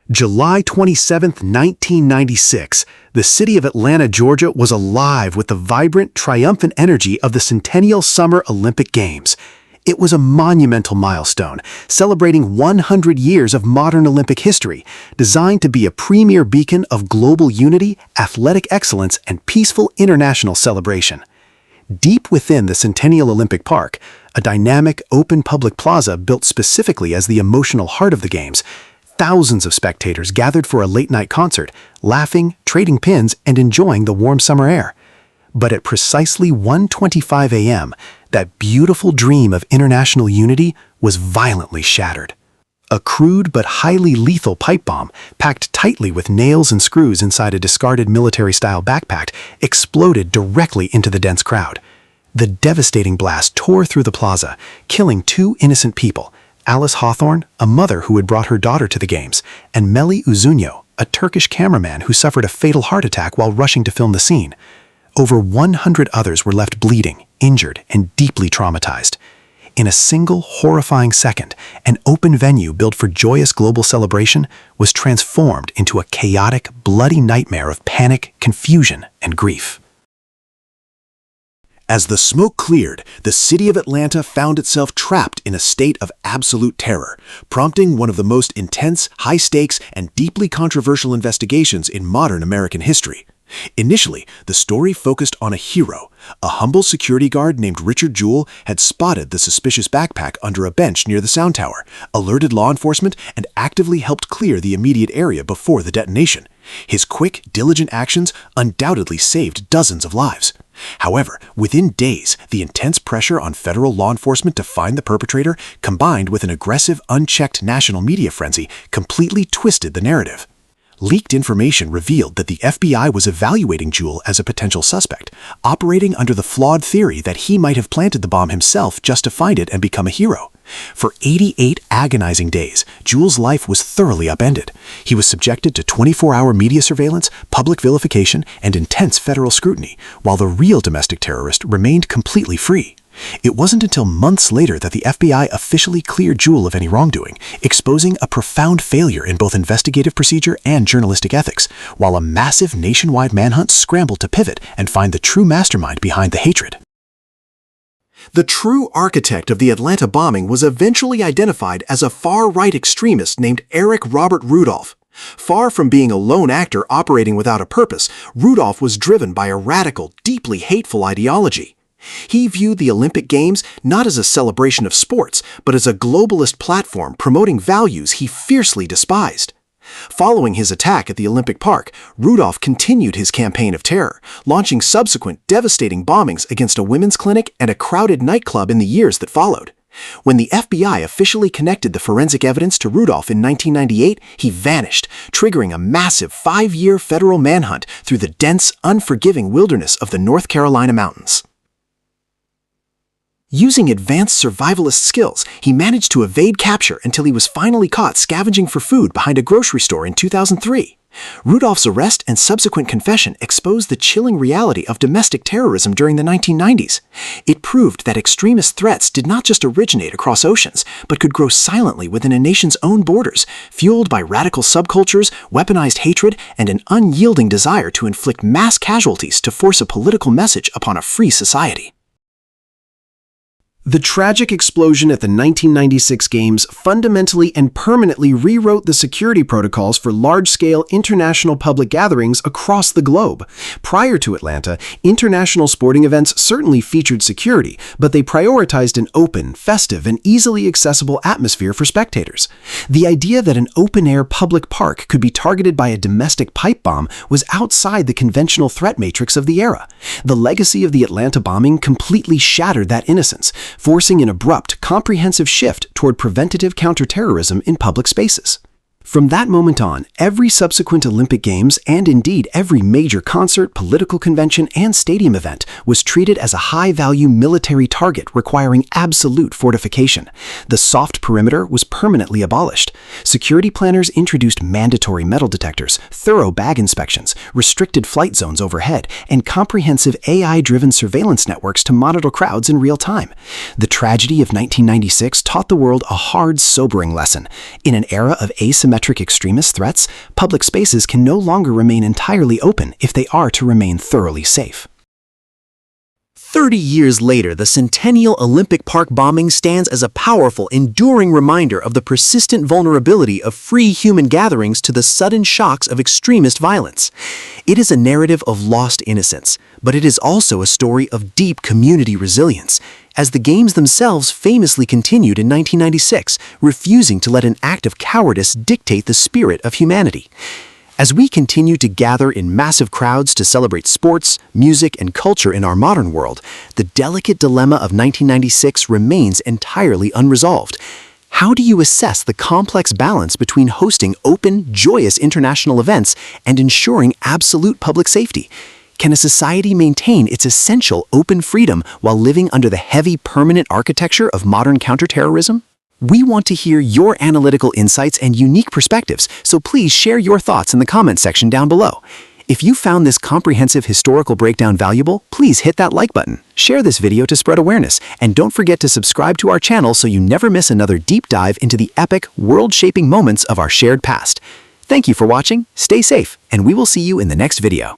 July 27, 1996, the city of Atlanta, Georgia was alive with the vibrant, triumphant energy of the Centennial Summer Olympic Games. It was a monumental milestone, celebrating 100 years of modern Olympic history, designed to be a premier beacon of global unity, athletic excellence, and peaceful international celebration. Deep within the Centennial Olympic Park, a dynamic, open public plaza built specifically as the emotional heart of the Games, thousands of spectators gathered for a late-night concert, laughing, trading pins, and enjoying the warm summer air. But at precisely 1:25 a.m., that beautiful dream of international unity was violently shattered. A crude but highly lethal pipe bomb, packed tightly with nails and screws inside a discarded military-style backpack, exploded directly into the dense crowd. The devastating blast tore through the plaza, killing two innocent people, Alice Hawthorne, a mother who had brought her daughter to the Games, and Melih Uzunyo, a Turkish cameraman who suffered a fatal heart attack while rushing to film the scene. Over 100 others were left bleeding, injured, and deeply traumatized. In a single horrifying second, an open venue built for joyous global celebration was transformed into a chaotic, bloody nightmare of panic, confusion, and grief. As the smoke cleared, the city of Atlanta found itself trapped in a state of absolute terror, prompting one of the most intense, high-stakes, and deeply controversial investigations in modern American history. Initially, the story focused on a hero. A humble security guard named Richard Jewell had spotted the suspicious backpack under a bench near the sound tower, alerted law enforcement, and actively helped clear the immediate area before the detonation. His quick, diligent actions undoubtedly saved dozens of lives. However, within days, the intense pressure on federal law enforcement to find the perpetrator, combined with an aggressive, unchecked national media frenzy, completely twisted the narrative. Leaked information revealed that the FBI was evaluating Jewell as a potential suspect, operating under the flawed theory that he might have planted the bomb himself just to find it and become a hero. For 88 agonizing days, Jewell's life was thoroughly upended. He was subjected to 24-hour media surveillance, public vilification, and intense federal scrutiny, while the real domestic terrorist remained completely free. It wasn't until months later that the FBI officially cleared Jewell of any wrongdoing, exposing a profound failure in both investigative procedure and journalistic ethics, while a massive nationwide manhunt scrambled to pivot and find the true mastermind behind the hatred. The true architect of the Atlanta bombing was eventually identified as a far-right extremist named Eric Robert Rudolph. Far from being a lone actor operating without a purpose, Rudolph was driven by a radical, deeply hateful ideology. He viewed the Olympic Games not as a celebration of sports, but as a globalist platform promoting values he fiercely despised. Following his attack at the Olympic Park, Rudolph continued his campaign of terror, launching subsequent devastating bombings against a women's clinic and a crowded nightclub in the years that followed. When the FBI officially connected the forensic evidence to Rudolph in 1998, he vanished, triggering a massive 5-year federal manhunt through the dense, unforgiving wilderness of the North Carolina mountains. Using advanced survivalist skills, he managed to evade capture until he was finally caught scavenging for food behind a grocery store in 2003. Rudolph's arrest and subsequent confession exposed the chilling reality of domestic terrorism during the 1990s. It proved that extremist threats did not just originate across oceans, but could grow silently within a nation's own borders, fueled by radical subcultures, weaponized hatred, and an unyielding desire to inflict mass casualties to force a political message upon a free society. The tragic explosion at the 1996 Games fundamentally and permanently rewrote the security protocols for large-scale international public gatherings across the globe. Prior to Atlanta, international sporting events certainly featured security, but they prioritized an open, festive, and easily accessible atmosphere for spectators. The idea that an open-air public park could be targeted by a domestic pipe bomb was outside the conventional threat matrix of the era. The legacy of the Atlanta bombing completely shattered that innocence, forcing an abrupt, comprehensive shift toward preventative counterterrorism in public spaces. From that moment on, every subsequent Olympic Games, and indeed every major concert, political convention, and stadium event, was treated as a high-value military target requiring absolute fortification. The soft perimeter was permanently abolished. Security planners introduced mandatory metal detectors, thorough bag inspections, restricted flight zones overhead, and comprehensive AI-driven surveillance networks to monitor crowds in real time. The tragedy of 1996 taught the world a hard, sobering lesson. In an era of asymmetric biometric extremist threats, public spaces can no longer remain entirely open if they are to remain thoroughly safe. 30 years later, the Centennial Olympic Park bombing stands as a powerful, enduring reminder of the persistent vulnerability of free human gatherings to the sudden shocks of extremist violence. It is a narrative of lost innocence, but it is also a story of deep community resilience, as the games themselves famously continued in 1996, refusing to let an act of cowardice dictate the spirit of humanity. As we continue to gather in massive crowds to celebrate sports, music, and culture in our modern world, the delicate dilemma of 1996 remains entirely unresolved. How do you assess the complex balance between hosting open, joyous international events and ensuring absolute public safety? Can a society maintain its essential open freedom while living under the heavy, permanent architecture of modern counterterrorism? We want to hear your analytical insights and unique perspectives, so please share your thoughts in the comments section down below. If you found this comprehensive historical breakdown valuable, please hit that like button, share this video to spread awareness, and don't forget to subscribe to our channel so you never miss another deep dive into the epic, world-shaping moments of our shared past. Thank you for watching, stay safe, and we will see you in the next video.